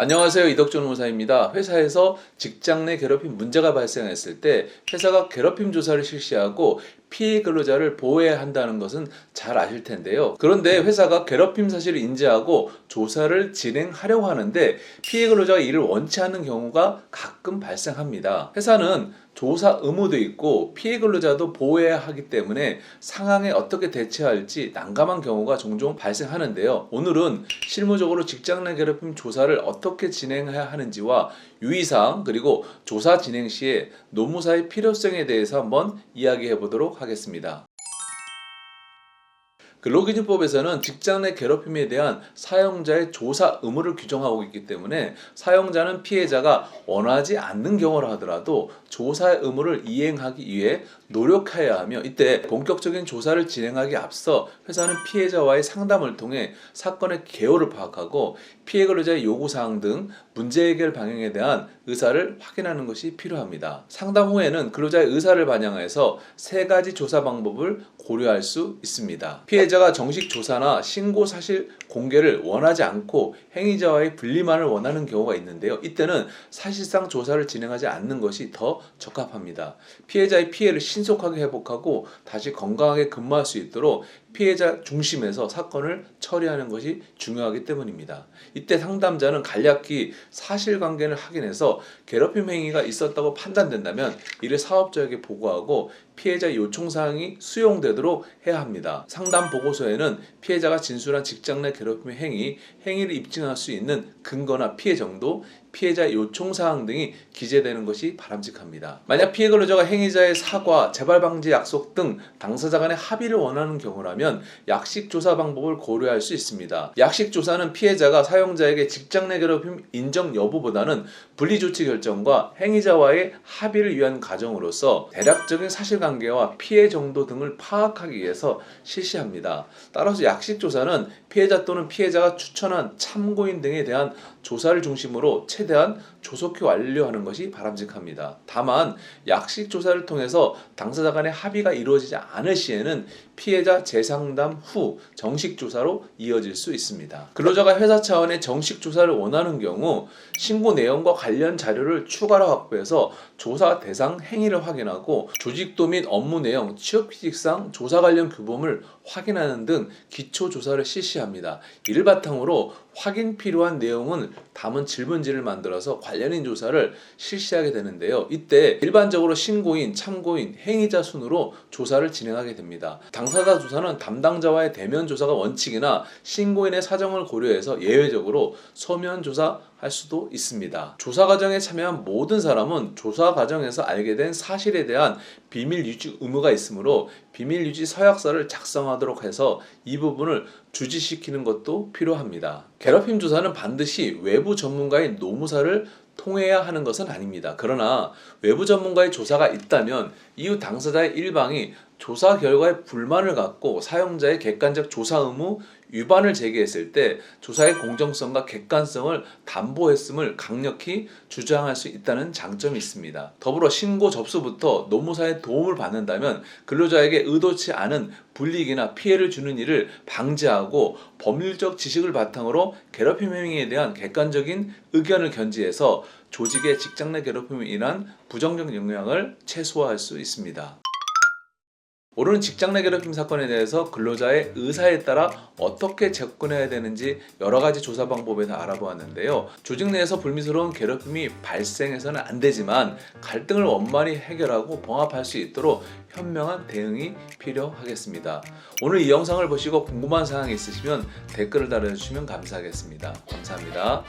안녕하세요. 이덕준 의사입니다. 회사에서 직장 내 괴롭힘 문제가 발생했을 때 회사가 괴롭힘 조사를 실시하고 피해 근로자를 보호해야 한다는 것은 잘 아실 텐데요. 그런데 회사가 괴롭힘 사실을 인지하고 조사를 진행하려고 하는데 피해 근로자가 이를 원치 않는 경우가 가끔 발생합니다. 회사는 조사 의무도 있고 피해 근로자도 보호해야 하기 때문에 상황에 어떻게 대처할지 난감한 경우가 종종 발생하는데요. 오늘은 실무적으로 직장 내 괴롭힘 조사를 어떻게 진행해야 하는지와 유의사항 그리고 조사 진행 시에 노무사의 필요성에 대해서 한번 이야기해 보도록 하겠습니다. 근로기준법에서는 직장 내 괴롭힘에 대한 사용자의 조사 의무를 규정하고 있기 때문에 사용자는 피해자가 원하지 않는 경우라 하더라도 조사의 의무를 이행하기 위해 노력해야 하며, 이때 본격적인 조사를 진행하기 앞서 회사는 피해자와의 상담을 통해 사건의 개요를 파악하고 피해 근로자의 요구사항 등 문제 해결 방향에 대한 의사를 확인하는 것이 필요합니다. 상담 후에는 근로자의 의사를 반영해서 세 가지 조사 방법을 고려할 수 있습니다. 피해자가 정식 조사나 신고 사실 공개를 원하지 않고 행위자와의 분리만을 원하는 경우가 있는데요. 이때는 사실상 조사를 진행하지 않는 것이 더 적합합니다. 피해자의 피해를 신속하게 회복하고 다시 건강하게 근무할 수 있도록 피해자 중심에서 사건을 처리하는 것이 중요하기 때문입니다. 이때 상담자는 간략히 사실관계를 확인해서 괴롭힘 행위가 있었다고 판단된다면 이를 사업자에게 보고하고 피해자 요청사항이 수용되도록 해야 합니다. 상담 보고서에는 피해자가 진술한 직장 내 괴롭힘 행위를 입증할 수 있는 근거나 피해 정도, 피해자 요청사항 등이 기재되는 것이 바람직합니다. 만약 피해 근로자가 행위자의 사과, 재발 방지 약속 등 당사자 간의 합의를 원하는 경우라면 약식 조사 방법을 고려할 수 있습니다. 약식 조사는 피해자가 사용자에게 직장 내 괴롭힘 인정 여부보다는 분리조치 결정과 행위자와의 합의를 위한 과정으로서 대략적인 사실관계와 피해 정도 등을 파악하기 위해서 실시합니다. 따라서 약식 조사는 피해자 또는 피해자가 추천한 참고인 등에 대한 조사를 중심으로 최대한 조속히 완료하는 것이 바람직합니다. 다만 약식 조사를 통해서 당사자 간의 합의가 이루어지지 않을 시에는 피해자 재상담 후 정식 조사로 이어질 수 있습니다. 근로자가 회사 차원의 정식 조사를 원하는 경우 신고 내용과 관련 자료를 추가로 확보해서 조사 대상 행위를 확인하고 조직도 및 업무 내용, 취업규칙상 조사 관련 규범을 확인하는 등 기초 조사를 실시합니다. 이를 바탕으로 확인 필요한 내용을 담은 질문지를 만들어서 관련인 조사를 실시하게 되는데요. 이때 일반적으로 신고인, 참고인, 행위자 순으로 조사를 진행하게 됩니다. 당사자 조사는 담당자와의 대면 조사가 원칙이나 신고인의 사정을 고려해서 예외적으로 서면 조사할 수도 있습니다. 조사 과정에 참여한 모든 사람은 조사 과정에서 알게 된 사실에 대한 비밀 유지 의무가 있으므로 비밀 유지 서약서를 작성하도록 해서 이 부분을 주지시키는 것도 필요합니다. 괴롭힘 조사는 반드시 외부 전문가인 노무사를 통해야 하는 것은 아닙니다. 그러나 외부 전문가의 조사가 있다면 이후 당사자의 일방이 조사 결과에 불만을 갖고 사용자의 객관적 조사 의무 위반을 제기했을 때 조사의 공정성과 객관성을 담보했음을 강력히 주장할 수 있다는 장점이 있습니다. 더불어 신고 접수부터 노무사의 도움을 받는다면 근로자에게 의도치 않은 불이익이나 피해를 주는 일을 방지하고 법률적 지식을 바탕으로 괴롭힘 행위에 대한 객관적인 의견을 견지해서 조직의 직장 내 괴롭힘에 인한 부정적 영향을 최소화할 수 있습니다. 오늘은 직장 내 괴롭힘 사건에 대해서 근로자의 의사에 따라 어떻게 접근해야 되는지 여러 가지 조사 방법에 대해 알아보았는데요. 조직 내에서 불미스러운 괴롭힘이 발생해서는 안 되지만 갈등을 원만히 해결하고 봉합할 수 있도록 현명한 대응이 필요하겠습니다. 오늘 이 영상을 보시고 궁금한 사항이 있으시면 댓글을 달아주시면 감사하겠습니다. 감사합니다.